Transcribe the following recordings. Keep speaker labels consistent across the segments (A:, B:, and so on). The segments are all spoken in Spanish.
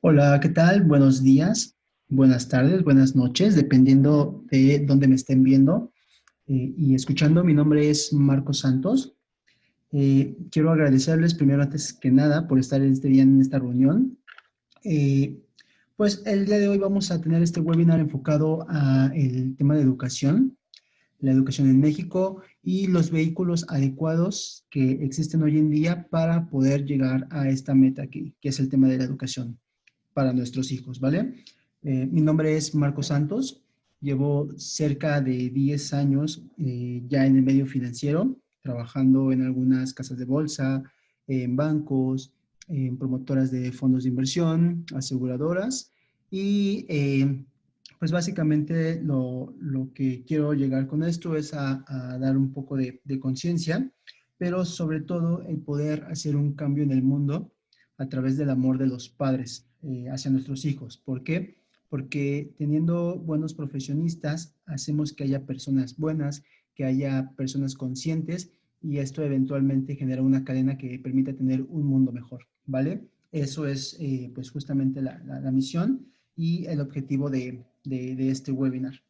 A: Hola, ¿qué tal? Buenos días, buenas tardes, buenas noches, dependiendo de dónde me estén viendo y escuchando. Mi nombre es Marcos Santos. Quiero agradecerles primero, antes que nada, por estar este día en esta reunión. Eh, pues el día de hoy vamos a tener este webinar enfocado a el tema de educación, la educación en México y los vehículos adecuados que existen hoy en día para poder llegar a esta meta aquí, que es el tema de la educación para nuestros hijos, ¿vale? Mi nombre es Marco Santos, llevo cerca de 10 años ya en el medio financiero, trabajando en algunas casas de bolsa, en bancos, en promotoras de fondos de inversión, aseguradoras y pues básicamente lo que quiero llegar con esto es a dar un poco de conciencia, pero sobre todo el poder hacer un cambio en el mundo a través del amor de los padres hacia nuestros hijos. ¿Por qué? Porque teniendo buenos profesionistas, hacemos que haya personas buenas, que haya personas conscientes y esto eventualmente genera una cadena que permita tener un mundo mejor, ¿vale? Eso es pues justamente la misión y el objetivo de este webinar.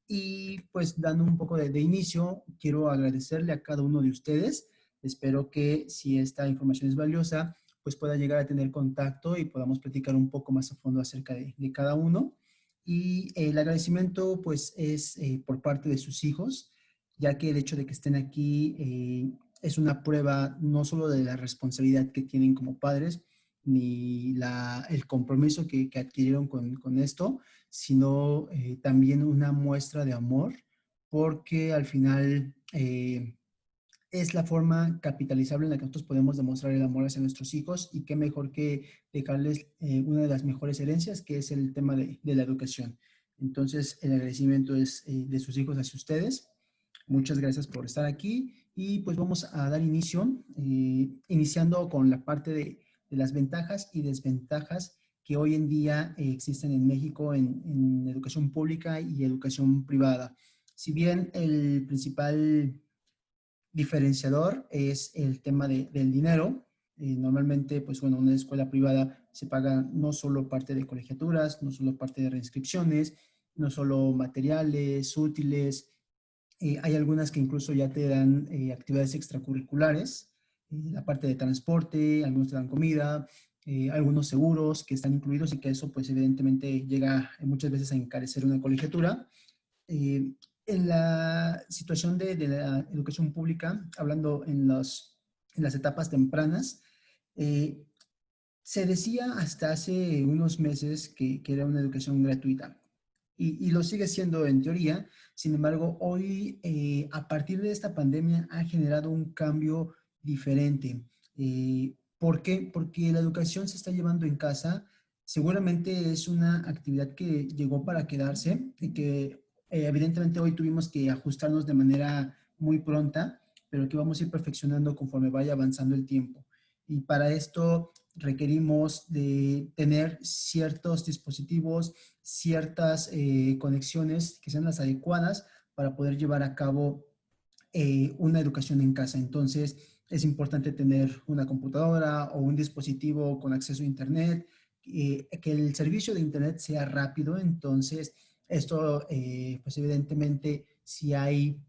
A: Y pues dando un poco de inicio, quiero agradecerle a cada uno de ustedes. Espero que si esta información es valiosa, pues pueda llegar a tener contacto y podamos platicar un poco más a fondo acerca de cada uno. Y el agradecimiento pues es por parte de sus hijos, ya que el hecho de que estén aquí es una prueba no solo de la responsabilidad que tienen como padres, ni el compromiso que adquirieron con esto, sino también una muestra de amor, porque al final es la forma capitalizable en la que nosotros podemos demostrar el amor hacia nuestros hijos y qué mejor que dejarles una de las mejores herencias, que es el tema de la educación. Entonces, el agradecimiento es de sus hijos hacia ustedes. Muchas gracias por estar aquí y pues vamos a dar inicio, iniciando con la parte de las ventajas y desventajas que hoy en día existen en México en educación pública y educación privada. Si bien el principal diferenciador es el tema del dinero, normalmente, pues bueno, una escuela privada se paga no solo parte de colegiaturas, no solo parte de reinscripciones, no solo materiales, útiles, hay algunas que incluso ya te dan actividades extracurriculares, la parte de transporte, algunos te dan comida, algunos seguros que están incluidos y que eso pues evidentemente llega muchas veces a encarecer una colegiatura. En la situación de la educación pública, hablando en las etapas tempranas, eh, se decía hasta hace unos meses que era una educación gratuita y lo sigue siendo en teoría. Sin embargo, hoy, a partir de esta pandemia, ha generado un cambio diferente. ¿Por qué? Porque la educación se está llevando en casa. Seguramente es una actividad que llegó para quedarse y que evidentemente hoy tuvimos que ajustarnos de manera muy pronta, pero que vamos a ir perfeccionando conforme vaya avanzando el tiempo. Y para esto requerimos de tener ciertos dispositivos, ciertas conexiones que sean las adecuadas para poder llevar a cabo una educación en casa. Entonces, es importante tener una computadora o un dispositivo con acceso a Internet, que el servicio de Internet sea rápido. Entonces, esto, pues evidentemente, si hay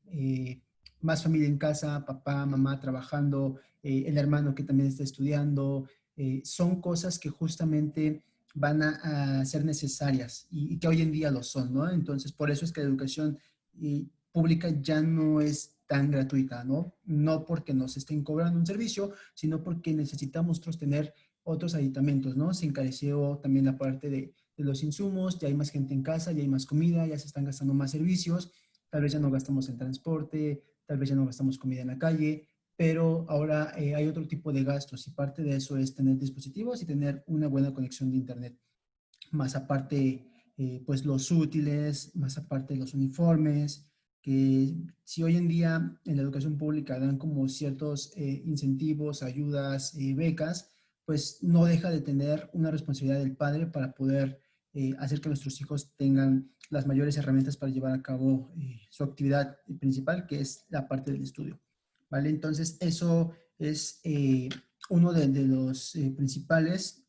A: más familia en casa, papá, mamá trabajando, el hermano que también está estudiando, son cosas que justamente van a ser necesarias y que hoy en día lo son, ¿no? Entonces, por eso es que la educación pública ya no es tan gratuita, ¿no? No porque nos estén cobrando un servicio, sino porque necesitamos nosotros tener otros aditamentos, ¿no? Se encareció también la parte de los insumos, ya hay más gente en casa, ya hay más comida, ya se están gastando más servicios, tal vez ya no gastamos en transporte, tal vez ya no gastamos comida en la calle, pero ahora hay otro tipo de gastos y parte de eso es tener dispositivos y tener una buena conexión de Internet. Más aparte, pues los útiles, más aparte los uniformes, que si hoy en día en la educación pública dan como ciertos incentivos, ayudas, becas, pues no deja de tener una responsabilidad del padre para poder hacer que nuestros hijos tengan las mayores herramientas para llevar a cabo su actividad principal, que es la parte del estudio. ¿Vale? Entonces, eso es uno de los principales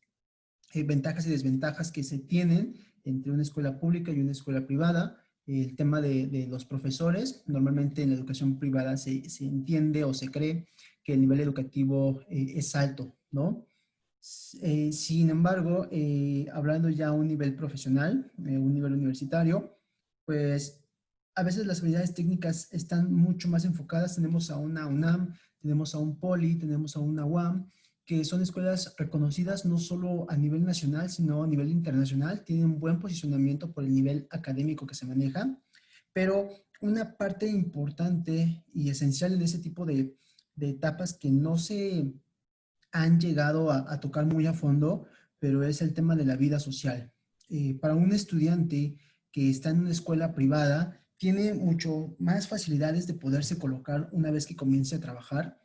A: ventajas y desventajas que se tienen entre una escuela pública y una escuela privada. El tema de los profesores, normalmente en la educación privada se entiende o se cree que el nivel educativo es alto, ¿no? Sin embargo, hablando ya a un nivel profesional, un nivel universitario, pues a veces las habilidades técnicas están mucho más enfocadas. Tenemos a una UNAM, tenemos a un POLI, tenemos a una UAM, que son escuelas reconocidas no solo a nivel nacional, sino a nivel internacional. Tienen un buen posicionamiento por el nivel académico que se maneja, pero una parte importante y esencial en ese tipo de etapas que no se han llegado a tocar muy a fondo, pero es el tema de la vida social. Para un estudiante que está en una escuela privada, tiene mucho más facilidades de poderse colocar una vez que comience a trabajar.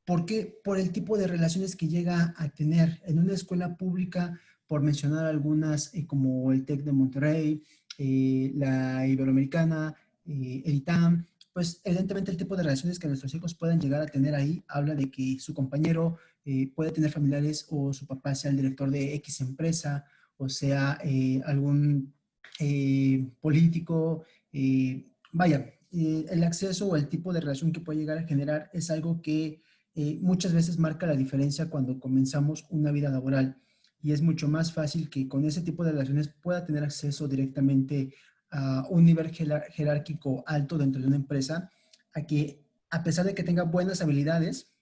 A: ¿Por qué? Por el tipo de relaciones que llega a tener en una escuela pública, por mencionar algunas, como el TEC de Monterrey, la Iberoamericana, el ITAM. Pues evidentemente el tipo de relaciones que nuestros hijos puedan llegar a tener ahí habla de que su compañero puede tener familiares, o su papá sea el director de X empresa, o sea algún político. Vaya, el acceso o el tipo de relación que puede llegar a generar es algo que muchas veces marca la diferencia cuando comenzamos una vida laboral, y es mucho más fácil que con ese tipo de relaciones pueda tener acceso directamente a un nivel jerárquico alto dentro de una empresa, a que a pesar de que tenga buenas habilidades,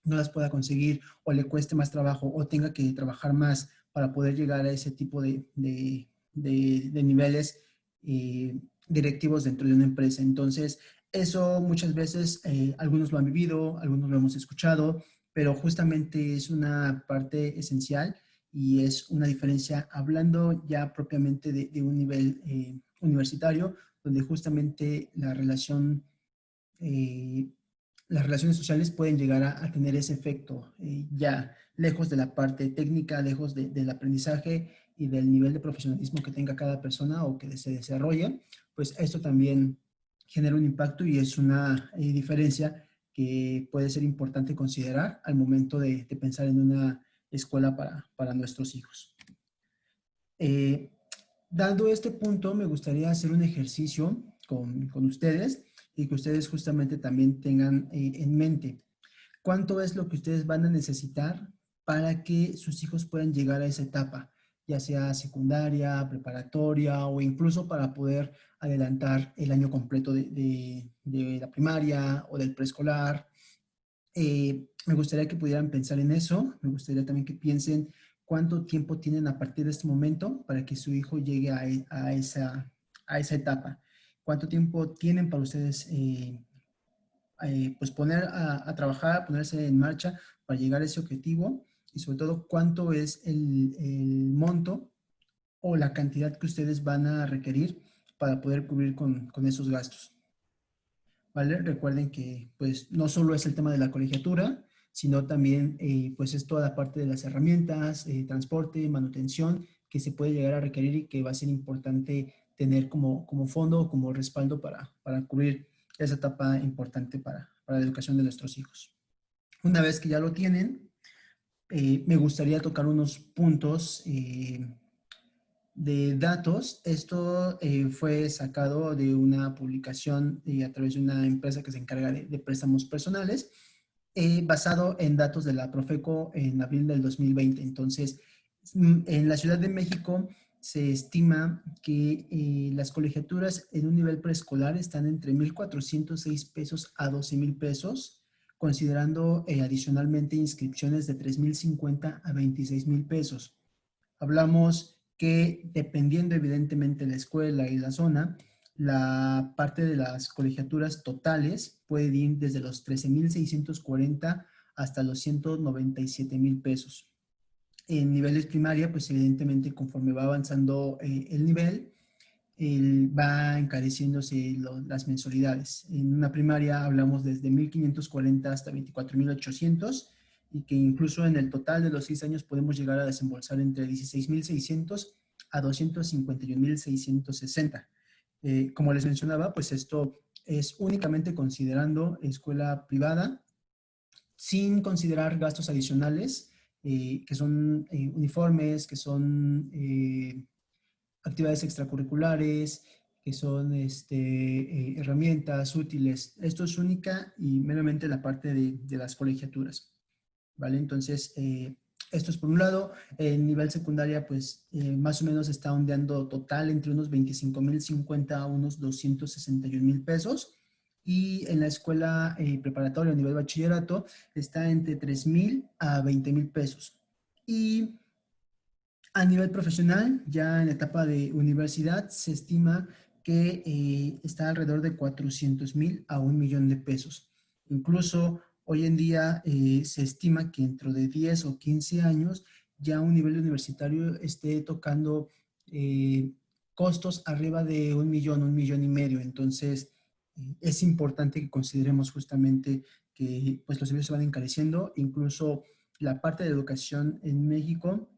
A: no las pueda conseguir, o le cueste más trabajo, o tenga que trabajar más para poder llegar a ese tipo de niveles directivos dentro de una empresa. Entonces, eso muchas veces algunos lo han vivido, algunos lo hemos escuchado, pero justamente es una parte esencial y es una diferencia hablando ya propiamente de un nivel universitario, donde justamente eh, las relaciones sociales pueden llegar a tener ese efecto, ya lejos de la parte técnica, lejos del aprendizaje y del nivel de profesionalismo que tenga cada persona o que se desarrolle. Pues esto también genera un impacto y es una diferencia que puede ser importante considerar al momento de pensar en una escuela para nuestros hijos. Eh, Dado este punto, me gustaría hacer un ejercicio con ustedes, y que ustedes justamente también tengan en mente cuánto es lo que ustedes van a necesitar para que sus hijos puedan llegar a esa etapa, ya sea secundaria, preparatoria, o incluso para poder adelantar el año completo de la primaria o del preescolar. Me gustaría que pudieran pensar en eso. Me gustaría también que piensen cuánto tiempo tienen a partir de este momento para que su hijo llegue a esa etapa. ¿Cuánto tiempo tienen para ustedes pues poner a trabajar, ponerse en marcha para llegar a ese objetivo? Y sobre todo, ¿cuánto es el monto o la cantidad que ustedes van a requerir para poder cubrir con esos gastos? ¿Vale? Recuerden que pues no solo es el tema de la colegiatura, sino también pues es toda la parte de las herramientas, transporte, manutención, que se puede llegar a requerir y que va a ser importante tener como fondo, como respaldo para cubrir esa etapa importante para la educación de nuestros hijos. Una vez que ya lo tienen, me gustaría tocar unos puntos de datos. Esto fue sacado de una publicación a través de una empresa que se encarga de préstamos personales, basado en datos de la Profeco en abril del 2020. Entonces, en la Ciudad de México se estima que las colegiaturas en un nivel preescolar están entre 1,406 pesos a 12,000 pesos, considerando adicionalmente inscripciones de 3,050 a 26,000 pesos. Hablamos que dependiendo evidentemente de la escuela y la zona, la parte de las colegiaturas totales puede ir desde los 13,640 hasta los 197,000 pesos. En niveles primaria, pues evidentemente conforme va avanzando el nivel, va encareciéndose las mensualidades. En una primaria hablamos desde 1,540 hasta 24,800, y que incluso en el total de los 6 años podemos llegar a desembolsar entre 16,600 a 251,660. Como les mencionaba, pues esto es únicamente considerando escuela privada, sin considerar gastos adicionales que son uniformes, que son actividades extracurriculares, que son herramientas útiles. Esto es única y meramente la parte de las colegiaturas, ¿vale? Entonces, esto es por un lado. En nivel secundaria, pues más o menos está ondeando total entre unos 25,050 a unos 261,000 pesos. Y en la escuela preparatoria a nivel bachillerato está entre 3,000 a 20,000 pesos. Y a nivel profesional, ya en la etapa de universidad, se estima que está alrededor de 400,000 a 1,000,000 de pesos. Incluso hoy en día se estima que dentro de 10 o 15 años ya un nivel universitario esté tocando eh, costos arriba de 1,000,000, 1,500,000. Entonces, es importante que consideremos justamente que pues, los servicios se van encareciendo. Incluso la parte de educación en México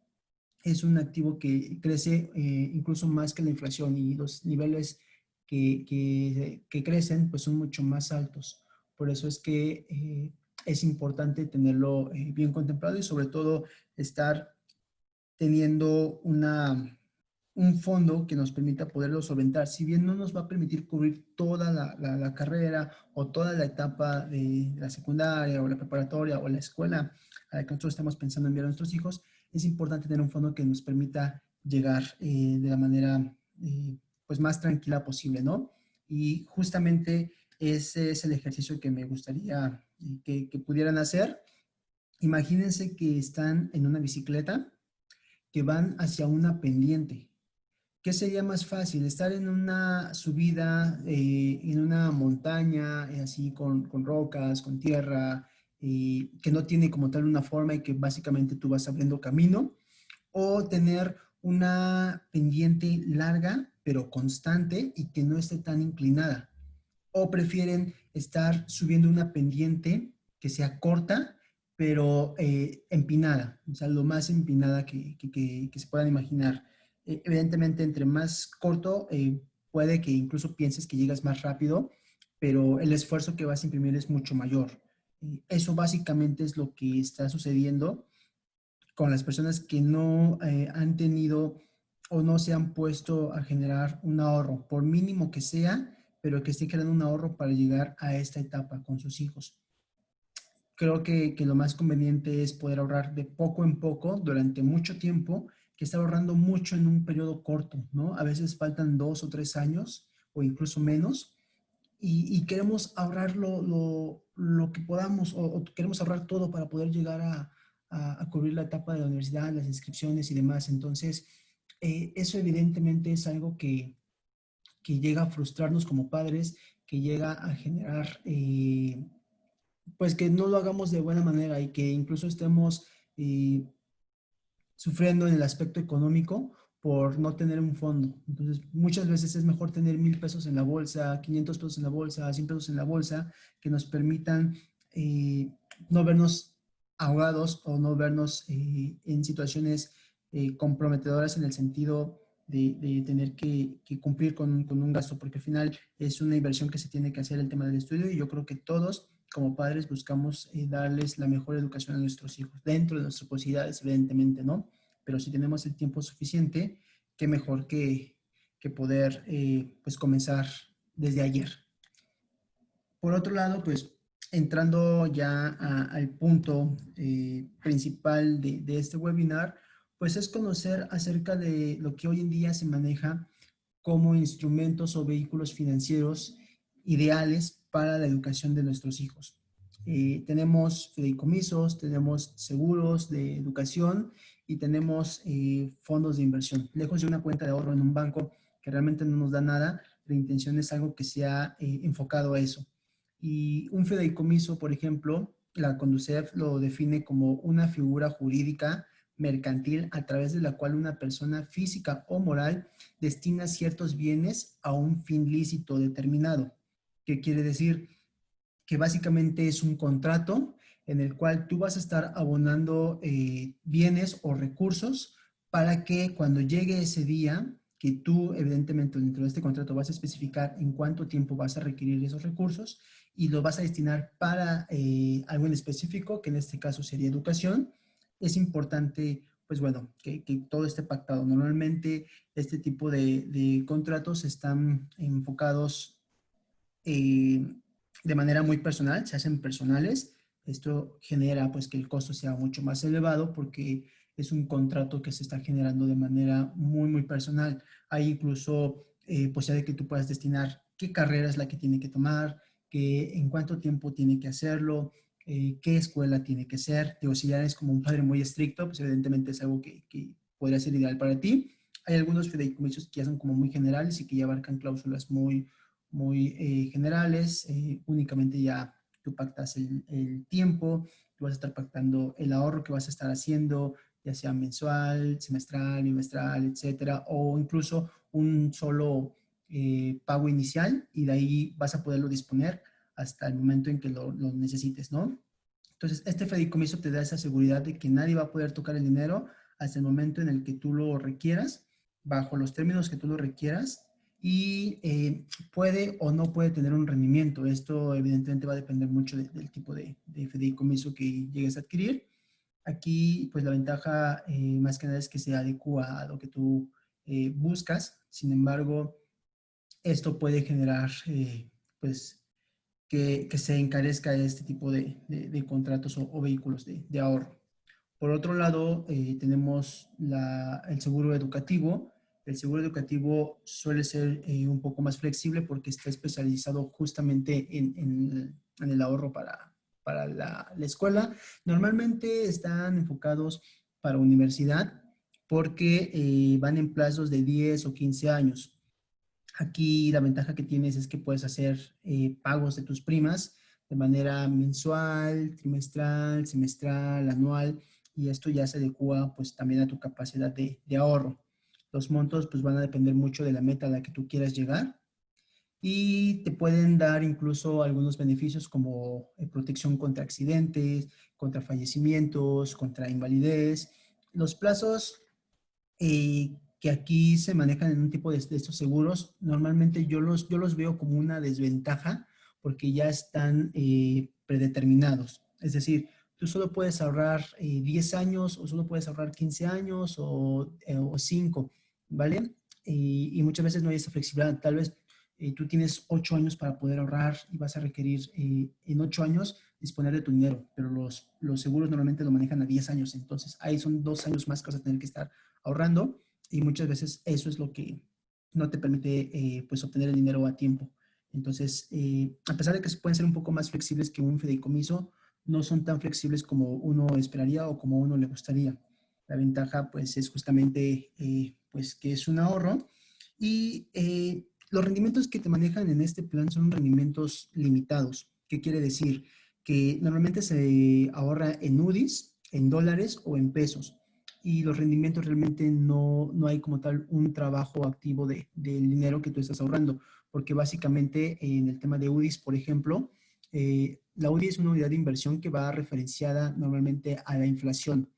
A: es un activo que crece incluso más que la inflación, y los niveles que crecen pues son mucho más altos. Por eso es que es importante tenerlo bien contemplado, y sobre todo estar teniendo un fondo que nos permita poderlo solventar. Si bien no nos va a permitir cubrir toda la carrera o toda la etapa de la secundaria o la preparatoria o la escuela a la que nosotros estamos pensando enviar a nuestros hijos, es importante tener un fondo que nos permita llegar de la manera pues más tranquila posible, ¿no? Y justamente ese es el ejercicio que me gustaría que pudieran hacer. Imagínense que están en una bicicleta que van hacia una pendiente. ¿Qué sería más fácil? ¿Estar en una subida, en una montaña, así con rocas, con tierra, que no tiene como tal una forma y que básicamente tú vas abriendo camino? ¿O tener una pendiente larga, pero constante y que no esté tan inclinada? ¿O prefieren estar subiendo una pendiente que sea corta, pero empinada? O sea, lo más empinada que se puedan imaginar. Evidentemente, entre más corto, puede que incluso pienses que llegas más rápido, pero el esfuerzo que vas a imprimir es mucho mayor. Eso básicamente es lo que está sucediendo con las personas que no han tenido o no se han puesto a generar un ahorro, por mínimo que sea, pero que esté creando un ahorro para llegar a esta etapa con sus hijos. Creo que lo más conveniente es poder ahorrar de poco en poco durante mucho tiempo, que estar ahorrando mucho en un periodo corto, ¿no? A veces faltan 2 o 3 años o incluso menos, y queremos ahorrar lo que podamos, o queremos ahorrar todo para poder llegar a cubrir la etapa de la universidad, las inscripciones y demás. Entonces, eso evidentemente es algo que llega a frustrarnos como padres, que llega a generar, pues que no lo hagamos de buena manera, y que incluso estemos sufriendo en el aspecto económico por no tener un fondo. Entonces, muchas veces es mejor tener 1,000 pesos en la bolsa, 500 pesos en la bolsa, 100 pesos en la bolsa, que nos permitan no vernos ahogados o no vernos en situaciones comprometedoras en el sentido de tener que cumplir con un gasto, porque al final es una inversión que se tiene que hacer el tema del estudio, y yo creo que todos como padres buscamos darles la mejor educación a nuestros hijos, dentro de nuestras posibilidades, evidentemente, ¿no? Pero si tenemos el tiempo suficiente, qué mejor que poder, pues, comenzar desde ayer. Por otro lado, pues, entrando ya al punto principal de este webinar, pues es conocer acerca de lo que hoy en día se maneja como instrumentos o vehículos financieros ideales para la educación de nuestros hijos. Tenemos fideicomisos, tenemos seguros de educación y tenemos fondos de inversión. Lejos de una cuenta de ahorro en un banco que realmente no nos da nada, la intención es algo que sea enfocado a eso. Y un fideicomiso, por ejemplo, la Conducef lo define como una figura jurídica mercantil a través de la cual una persona física o moral destina ciertos bienes a un fin lícito determinado. ¿Qué quiere decir? Que básicamente es un contrato en el cual tú vas a estar abonando bienes o recursos para que cuando llegue ese día, que tú evidentemente dentro de este contrato vas a especificar en cuánto tiempo vas a requerir esos recursos, y los vas a destinar para algo en específico, que en este caso sería educación, es importante, pues bueno, que todo esté pactado. Normalmente este tipo de contratos están enfocados de manera muy personal, se hacen personales. Esto genera pues que el costo sea mucho más elevado porque es un contrato que se está generando de manera muy personal. Hay incluso posibilidad de que tú puedas destinar qué carrera es la que tiene que tomar, en cuánto tiempo tiene que hacerlo, qué escuela tiene que ser. Digo, si ya eres como un padre muy estricto, pues evidentemente es algo que podría ser ideal para ti. Hay algunos fideicomisos que ya son como muy generales y que ya abarcan cláusulas muy generales, únicamente ya tú pactas el tiempo, tú vas a estar pactando el ahorro que vas a estar haciendo, ya sea mensual, semestral, bimestral, etcétera, o incluso un solo pago inicial y de ahí vas a poderlo disponer hasta el momento en que lo necesites, ¿no? Entonces, este fideicomiso te da esa seguridad de que nadie va a poder tocar el dinero hasta el momento en el que tú lo requieras, bajo los términos que tú lo requieras, y puede o no puede tener un rendimiento. Esto evidentemente va a depender mucho del tipo de fideicomiso que llegues a adquirir. Aquí, pues la ventaja más que nada es que se adecua a lo que tú buscas. Sin embargo, esto puede generar, pues, que se encarezca este tipo de contratos o vehículos de ahorro. Por otro lado, tenemos el seguro educativo. El seguro educativo suele ser un poco más flexible porque está especializado justamente en el ahorro para la escuela. Normalmente están enfocados para universidad porque van en plazos de 10 o 15 años. Aquí la ventaja que tienes es que puedes hacer pagos de tus primas de manera mensual, trimestral, semestral, anual, y esto ya se adecua pues también a tu capacidad de ahorro. Los montos pues van a depender mucho de la meta a la que tú quieras llegar y te pueden dar incluso algunos beneficios como protección contra accidentes, contra fallecimientos, contra invalidez. Los plazos que aquí se manejan en un tipo de estos seguros, normalmente yo los veo como una desventaja porque ya están predeterminados. Es decir, tú solo puedes ahorrar 10 años o solo puedes ahorrar 15 años o 5, ¿vale? Y muchas veces no hay esa flexibilidad. Tal vez tú tienes 8 años para poder ahorrar y vas a requerir en 8 años disponer de tu dinero, pero los seguros normalmente lo manejan a 10 años, entonces ahí son 2 años más que vas a tener que estar ahorrando y muchas veces eso es lo que no te permite pues obtener el dinero a tiempo. Entonces, a pesar de que pueden ser un poco más flexibles que un fideicomiso, no son tan flexibles como uno esperaría o como uno le gustaría. La ventaja pues es justamente pues que es un ahorro y los rendimientos que te manejan en este plan son rendimientos limitados. ¿Qué quiere decir? Que normalmente se ahorra en UDIs, en dólares o en pesos y los rendimientos realmente no hay como tal un trabajo activo del dinero que tú estás ahorrando, porque básicamente en el tema de UDIs, por ejemplo, la UDI es una unidad de inversión que va referenciada normalmente a la inflación.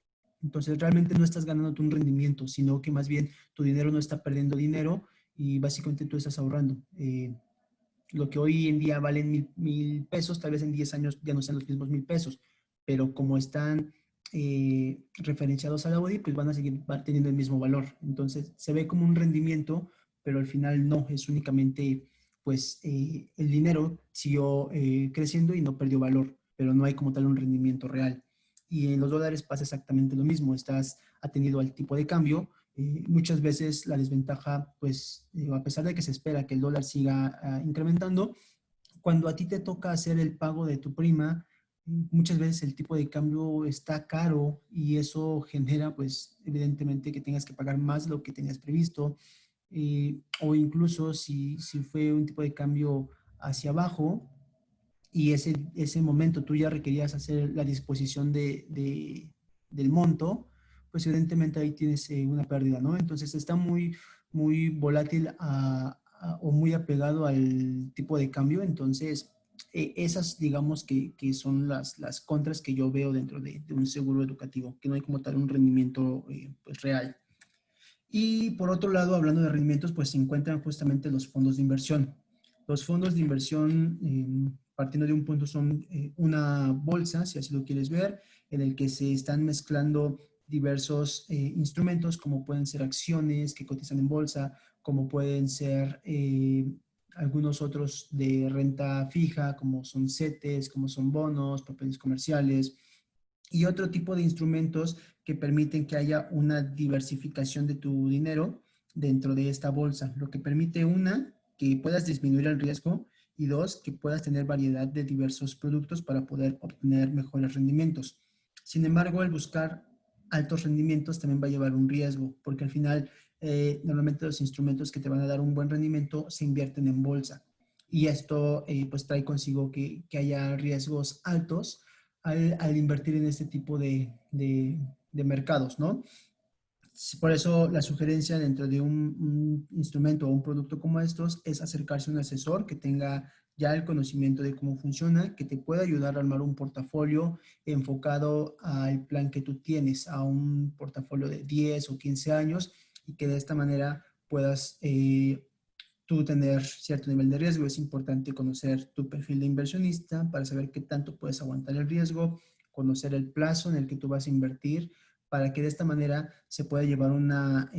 A: Entonces realmente no estás ganando un rendimiento, sino que más bien tu dinero no está perdiendo dinero y básicamente tú estás ahorrando. Lo que hoy en día valen mil pesos, tal vez en 10 años ya no sean los mismos 1000 pesos, pero como están referenciados a la UDI, pues van a seguir teniendo el mismo valor. Entonces se ve como un rendimiento, pero al final no, es únicamente pues el dinero siguió creciendo y no perdió valor, pero no hay como tal un rendimiento real. Y en los dólares pasa exactamente lo mismo, estás atenido al tipo de cambio, muchas veces la desventaja, pues a pesar de que se espera que el dólar siga incrementando, cuando a ti te toca hacer el pago de tu prima, muchas veces el tipo de cambio está caro y eso genera, pues evidentemente que tengas que pagar más de lo que tenías previsto, o incluso si fue un tipo de cambio hacia abajo y ese momento tú ya requerías hacer la disposición del monto, pues evidentemente ahí tienes una pérdida, ¿no? Entonces está muy volátil o muy apegado al tipo de cambio, entonces esas digamos que son las contras que yo veo dentro de un seguro educativo, que no hay como tal un rendimiento pues real. Y por otro lado, hablando de rendimientos, pues se encuentran justamente los fondos de inversión. Los fondos de inversión, partiendo de un punto, son una bolsa, si así lo quieres ver, en el que se están mezclando diversos instrumentos, como pueden ser acciones que cotizan en bolsa, como pueden ser algunos otros de renta fija, como son CETES, como son bonos, papeles comerciales, y otro tipo de instrumentos que permiten que haya una diversificación de tu dinero dentro de esta bolsa, lo que permite una, que puedas disminuir el riesgo y dos, que puedas tener variedad de diversos productos para poder obtener mejores rendimientos. Sin embargo, el buscar altos rendimientos también va a llevar un riesgo, porque al final normalmente los instrumentos que te van a dar un buen rendimiento se invierten en bolsa. Y esto pues trae consigo que haya riesgos altos al invertir en este tipo de mercados, ¿no? Por eso la sugerencia dentro de un instrumento o un producto como estos es acercarse a un asesor que tenga ya el conocimiento de cómo funciona, que te pueda ayudar a armar un portafolio enfocado al plan que tú tienes, a un portafolio de 10 o 15 años y que de esta manera puedas tú tener cierto nivel de riesgo. Es importante conocer tu perfil de inversionista para saber qué tanto puedes aguantar el riesgo, conocer el plazo en el que tú vas a invertir, para que de esta manera se pueda llevar una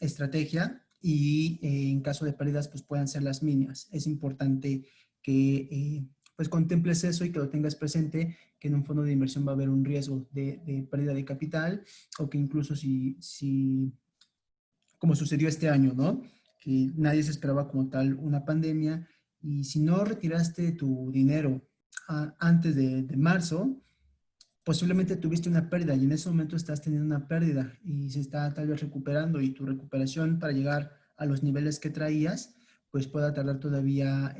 A: estrategia y en caso de pérdidas pues puedan ser las mínimas. Es importante que pues contemples eso y que lo tengas presente, que en un fondo de inversión va a haber un riesgo de pérdida de capital o que incluso si como sucedió este año, ¿no? Que nadie se esperaba como tal una pandemia y si no retiraste tu dinero antes de marzo, posiblemente tuviste una pérdida y en ese momento estás teniendo una pérdida y se está tal vez recuperando y tu recuperación para llegar a los niveles que traías, pues pueda tardar todavía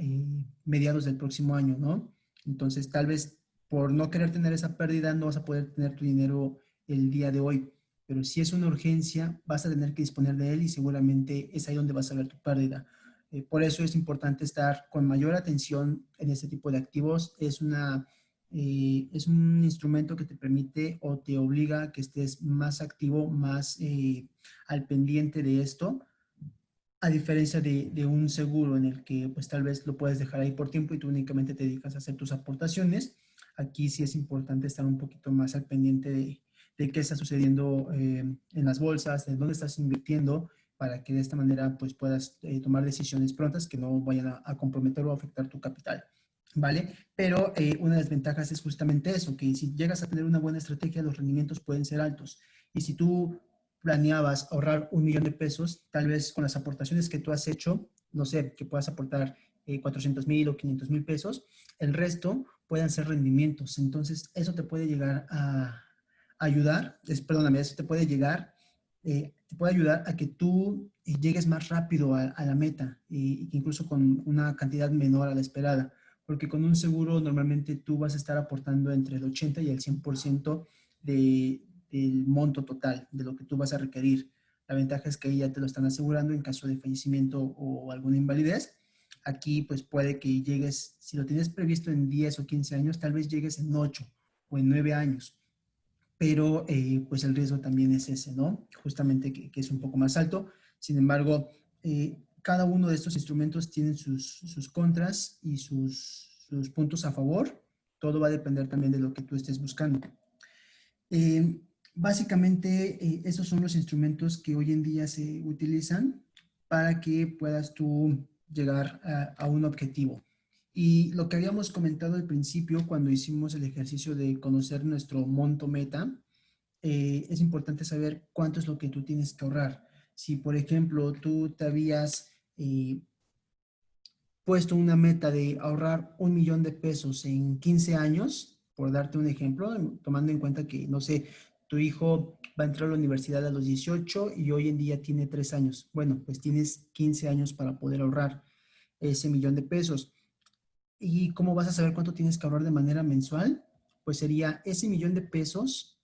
A: mediados del próximo año, ¿no? Entonces, tal vez por no querer tener esa pérdida no vas a poder tener tu dinero el día de hoy, pero si es una urgencia, vas a tener que disponer de él y seguramente es ahí donde vas a ver tu pérdida. Por eso es importante estar con mayor atención en este tipo de activos. Es un instrumento que te permite o te obliga a que estés más activo, más al pendiente de esto, a diferencia de un seguro en el que pues tal vez lo puedes dejar ahí por tiempo y tú únicamente te dedicas a hacer tus aportaciones. Aquí sí es importante estar un poquito más al pendiente de qué está sucediendo en las bolsas, de dónde estás invirtiendo, para que de esta manera pues puedas tomar decisiones prontas que no vayan a comprometer o afectar tu capital. ¿Vale? Pero una de las ventajas es justamente eso, que si llegas a tener una buena estrategia, los rendimientos pueden ser altos. Y si tú planeabas ahorrar 1 millón de pesos, tal vez con las aportaciones que tú has hecho, no sé, que puedas aportar 400,000 o 500,000 pesos, el resto puedan ser rendimientos. Entonces, eso te puede llegar a ayudar, perdóname, eso te puede ayudar a que tú llegues más rápido a la meta y que incluso con una cantidad menor a la esperada, porque con un seguro normalmente tú vas a estar aportando entre el 80 y el 100% de, del monto total de lo que tú vas a requerir. La ventaja es que ahí ya te lo están asegurando en caso de fallecimiento o alguna invalidez. Aquí pues puede que llegues, si lo tienes previsto en 10 o 15 años, tal vez llegues en 8 o en 9 años, pero pues el riesgo también es ese, ¿no? Justamente que es un poco más alto. Sin embargo, cada uno de estos instrumentos tiene sus contras y sus puntos a favor. Todo va a depender también de lo que tú estés buscando. Básicamente, esos son los instrumentos que hoy en día se utilizan para que puedas tú llegar a un objetivo. Y lo que habíamos comentado al principio cuando hicimos el ejercicio de conocer nuestro monto meta, es importante saber cuánto es lo que tú tienes que ahorrar. Si, por ejemplo, tú te habías puesto una meta de ahorrar 1 millón de pesos en 15 años, por darte un ejemplo, tomando en cuenta que, no sé, tu hijo va a entrar a la universidad a los 18 y hoy en día tiene 3 años. Bueno, pues tienes 15 años para poder ahorrar ese 1 millón de pesos. ¿Y cómo vas a saber cuánto tienes que ahorrar de manera mensual? Pues sería ese 1 millón de pesos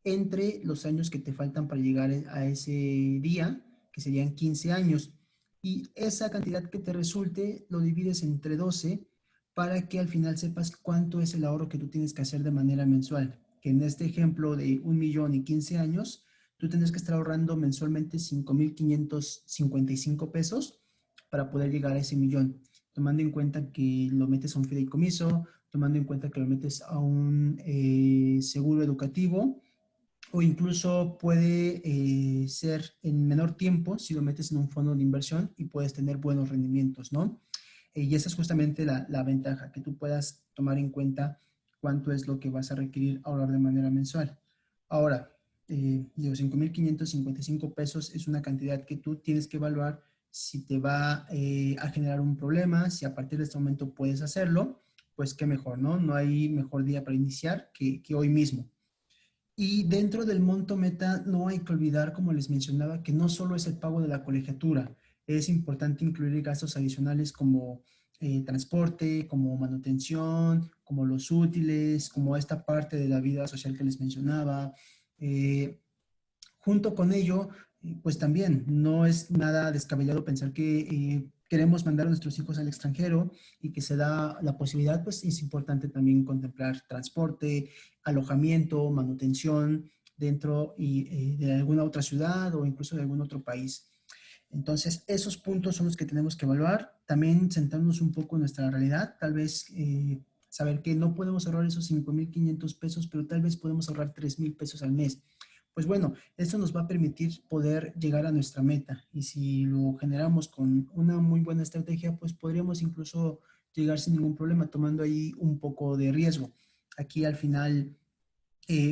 A: entre los años que te faltan para llegar a ese día, que serían 15 años. Y esa cantidad que te resulte lo divides entre 12 para que al final sepas cuánto es el ahorro que tú tienes que hacer de manera mensual. Que en este ejemplo de 1 millón y 15 años, tú tienes que estar ahorrando mensualmente 5,555 pesos para poder llegar a ese millón, tomando en cuenta que lo metes a un fideicomiso tomando en cuenta que lo metes a un seguro educativo, o incluso puede ser en menor tiempo si lo metes en un fondo de inversión y puedes tener buenos rendimientos, ¿no? Y esa es justamente la ventaja, que tú puedas tomar en cuenta cuánto es lo que vas a requerir ahorrar de manera mensual. Ahora, digo, 5,555 pesos es una cantidad que tú tienes que evaluar si te va a generar un problema, si a partir de este momento puedes hacerlo, pues qué mejor, ¿no? No hay mejor día para iniciar que hoy mismo. Y dentro del monto meta no hay que olvidar, como les mencionaba, que no solo es el pago de la colegiatura, es importante incluir gastos adicionales como transporte, como manutención, como los útiles, como esta parte de la vida social que les mencionaba. Eh, Junto con ello, pues también no es nada descabellado pensar que queremos mandar a nuestros hijos al extranjero y que se da la posibilidad, pues es importante también contemplar transporte, alojamiento, manutención dentro de alguna otra ciudad o incluso de algún otro país. Entonces, esos puntos son los que tenemos que evaluar. También sentarnos un poco en nuestra realidad, tal vez saber que no podemos ahorrar esos 5,500 pesos, pero tal vez podemos ahorrar 3,000 pesos al mes. Pues bueno, esto nos va a permitir poder llegar a nuestra meta y si lo generamos con una muy buena estrategia, pues podríamos incluso llegar sin ningún problema, tomando ahí un poco de riesgo. Aquí al final,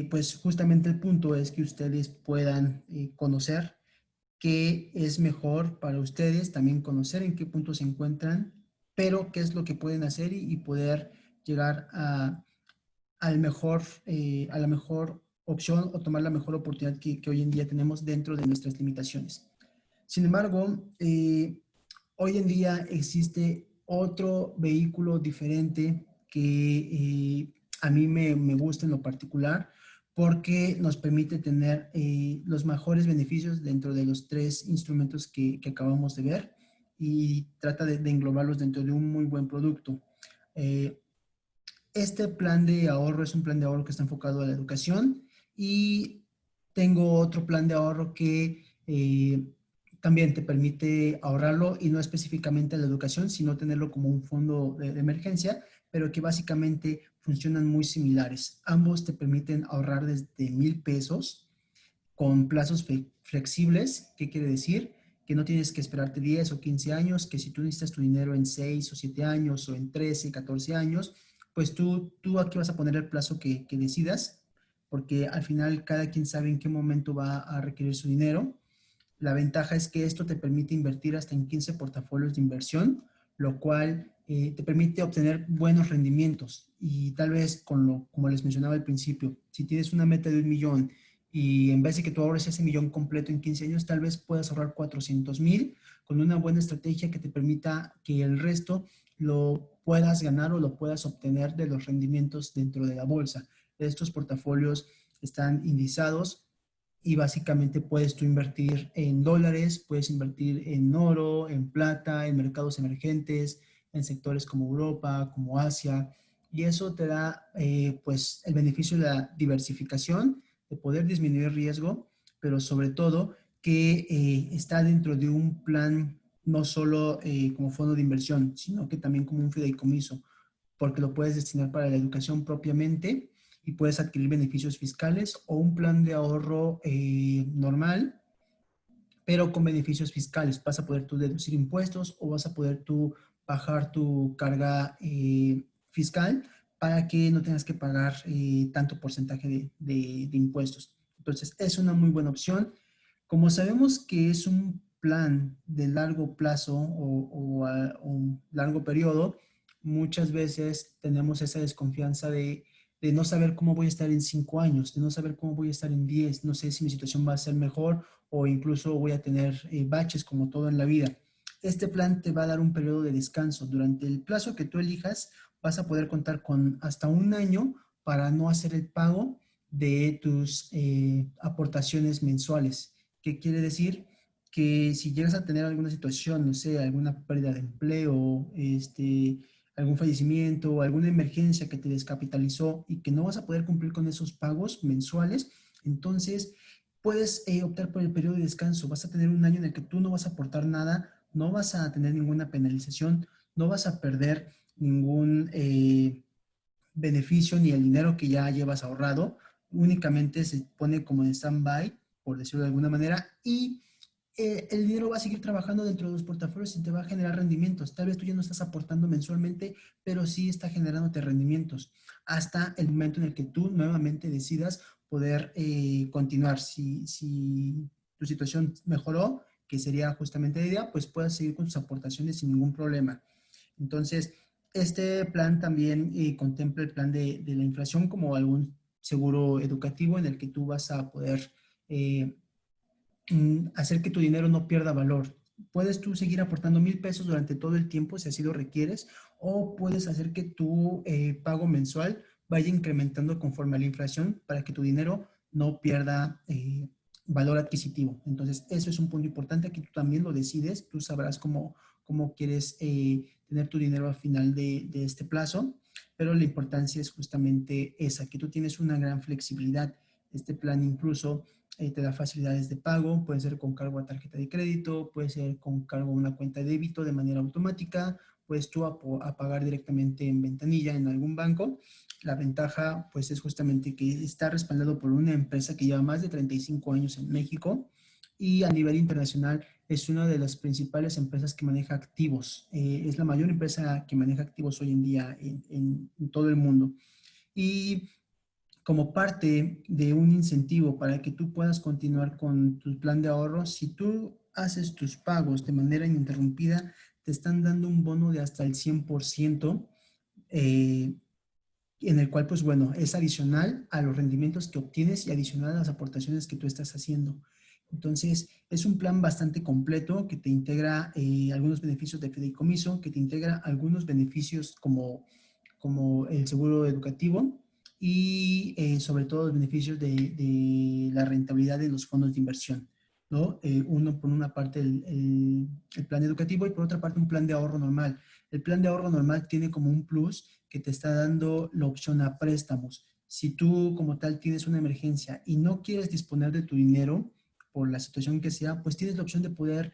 A: pues justamente el punto es que ustedes puedan conocer qué es mejor para ustedes, también conocer en qué punto se encuentran, pero qué es lo que pueden hacer y poder llegar a la mejor opción o tomar la mejor oportunidad que hoy en día tenemos dentro de nuestras limitaciones. Sin embargo, hoy en día existe otro vehículo diferente que a mí me gusta en lo particular porque nos permite tener los mejores beneficios dentro de los tres instrumentos que acabamos de ver y trata de englobarlos dentro de un muy buen producto. Eh, este plan de ahorro es un plan de ahorro que está enfocado a la educación y tengo otro plan de ahorro que también te permite ahorrarlo y no específicamente a la educación, sino tenerlo como un fondo de emergencia, pero que básicamente funcionan muy similares. Ambos te permiten ahorrar desde 1,000 pesos con plazos flexibles. ¿Qué quiere decir? Que no tienes que esperarte 10 o 15 años, que si tú necesitas tu dinero en 6 o 7 años o en 13, 14 años, pues tú aquí vas a poner el plazo que decidas, porque al final cada quien sabe en qué momento va a requerir su dinero. La ventaja es que esto te permite invertir hasta en 15 portafolios de inversión, lo cual te permite obtener buenos rendimientos. Y tal vez como les mencionaba al principio, si tienes una meta de 1,000,000 y en vez de que tú ahorres ese millón completo en 15 años, tal vez puedas ahorrar 400,000 con una buena estrategia que te permita que el resto lo puedas ganar o lo puedas obtener de los rendimientos dentro de la bolsa. Estos portafolios están indizados y básicamente puedes tú invertir en dólares, puedes invertir en oro, en plata, en mercados emergentes, en sectores como Europa, como Asia, y eso te da pues el beneficio de la diversificación, de poder disminuir riesgo, pero sobre todo que está dentro de un plan no solo como fondo de inversión, sino que también como un fideicomiso, porque lo puedes destinar para la educación propiamente y puedes adquirir beneficios fiscales o un plan de ahorro normal, pero con beneficios fiscales. Vas a poder tú deducir impuestos o vas a poder tú bajar tu carga fiscal para que no tengas que pagar tanto porcentaje de impuestos. Entonces, es una muy buena opción. Como sabemos que es un plan de largo plazo o un largo periodo, muchas veces tenemos esa desconfianza de no saber cómo voy a estar en 5 años, de no saber cómo voy a estar en 10, no sé si mi situación va a ser mejor o incluso voy a tener baches como todo en la vida. Este plan te va a dar un periodo de descanso. Durante el plazo que tú elijas, vas a poder contar con hasta un año para no hacer el pago de tus aportaciones mensuales. ¿Qué quiere decir? Que si llegas a tener alguna situación, no sé, alguna pérdida de empleo, algún fallecimiento o alguna emergencia que te descapitalizó y que no vas a poder cumplir con esos pagos mensuales, entonces puedes optar por el periodo de descanso. Vas a tener un año en el que tú no vas a aportar nada, no vas a tener ninguna penalización, no vas a perder ningún beneficio ni el dinero que ya llevas ahorrado, únicamente se pone como en stand-by, por decirlo de alguna manera, y el dinero va a seguir trabajando dentro de los portafolios y te va a generar rendimientos. Tal vez tú ya no estás aportando mensualmente, pero sí está generándote rendimientos hasta el momento en el que tú nuevamente decidas poder continuar. Si tu situación mejoró, que sería justamente la idea, pues puedas seguir con tus aportaciones sin ningún problema. Entonces, este plan también contempla el plan de la inflación como algún seguro educativo en el que tú vas a poder hacer que tu dinero no pierda valor. Puedes tú seguir aportando 1,000 pesos durante todo el tiempo si así lo requieres, o puedes hacer que tu pago mensual vaya incrementando conforme a la inflación para que tu dinero no pierda valor adquisitivo. Entonces, eso es un punto importante. Aquí tú también lo decides, tú sabrás cómo quieres tener tu dinero al final de este plazo, pero la importancia es justamente esa, que tú tienes una gran flexibilidad. Este plan incluso te da facilidades de pago, puede ser con cargo a tarjeta de crédito, puede ser con cargo a una cuenta de débito de manera automática, puedes tú a pagar directamente en ventanilla en algún banco. La ventaja pues es justamente que está respaldado por una empresa que lleva más de 35 años en México y a nivel internacional es una de las principales empresas que maneja activos. Es la mayor empresa que maneja activos hoy en día en todo el mundo. Y como parte de un incentivo para que tú puedas continuar con tu plan de ahorro, si tú haces tus pagos de manera ininterrumpida, te están dando un bono de hasta el 100%, eh, en el cual, pues bueno, es adicional a los rendimientos que obtienes y adicional a las aportaciones que tú estás haciendo. Entonces, es un plan bastante completo que te integra algunos beneficios de fideicomiso, que te integra algunos beneficios como el seguro educativo y sobre todo los beneficios de la rentabilidad de los fondos de inversión, ¿no? Uno por una parte el plan educativo y por otra parte un plan de ahorro normal. El plan de ahorro normal tiene como un plus que te está dando la opción a préstamos. Si tú como tal tienes una emergencia y no quieres disponer de tu dinero por la situación que sea, pues tienes la opción de poder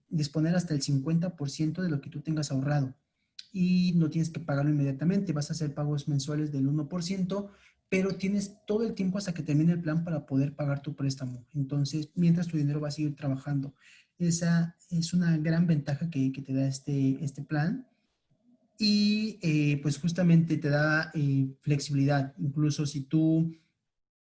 A: disponer hasta el 50% de lo que tú tengas ahorrado y no tienes que pagarlo inmediatamente, vas a hacer pagos mensuales del 1%, pero tienes todo el tiempo hasta que termine el plan para poder pagar tu préstamo. Entonces, mientras tu dinero va a seguir trabajando. Esa es una gran ventaja que te da este plan y pues justamente te da flexibilidad. Incluso si tú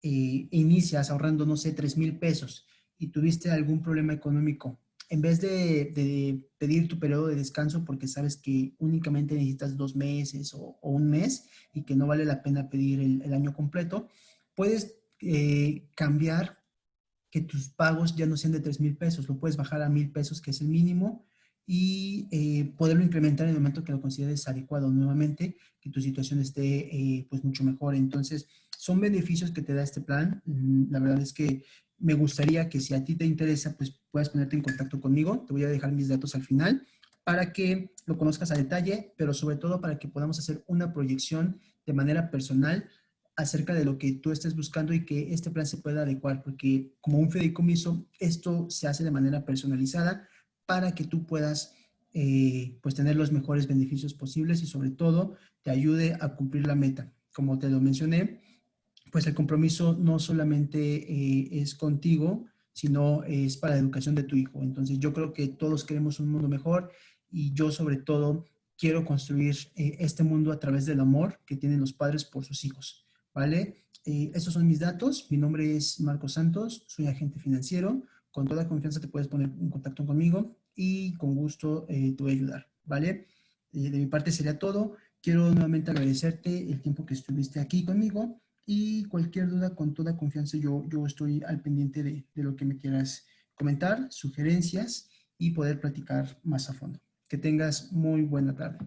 A: inicias ahorrando, no sé, 3,000 pesos y tuviste algún problema económico, en vez de pedir tu periodo de descanso porque sabes que únicamente necesitas 2 meses o un mes y que no vale la pena pedir el año completo, puedes cambiar que tus pagos ya no sean de 3,000 pesos, lo puedes bajar a 1,000 pesos, que es el mínimo, y poderlo incrementar en el momento que lo consideres adecuado nuevamente, que tu situación esté pues mucho mejor. Entonces, son beneficios que te da este plan. La verdad es que me gustaría que si a ti te interesa, pues puedas ponerte en contacto conmigo. Te voy a dejar mis datos al final para que lo conozcas a detalle, pero sobre todo para que podamos hacer una proyección de manera personal acerca de lo que tú estés buscando y que este plan se pueda adecuar, porque como un fideicomiso, esto se hace de manera personalizada para que tú puedas pues tener los mejores beneficios posibles y sobre todo te ayude a cumplir la meta. Como te lo mencioné, pues el compromiso no solamente es contigo, sino es para la educación de tu hijo. Entonces yo creo que todos queremos un mundo mejor y yo sobre todo quiero construir este mundo a través del amor que tienen los padres por sus hijos, ¿vale? Estos son mis datos. Mi nombre es Marcos Santos, soy agente financiero. Con toda confianza te puedes poner en contacto conmigo y con gusto te voy a ayudar, ¿vale? De mi parte sería todo. Quiero nuevamente agradecerte el tiempo que estuviste aquí conmigo y cualquier duda, con toda confianza, yo estoy al pendiente de lo que me quieras comentar, sugerencias y poder platicar más a fondo. Que tengas muy buena tarde.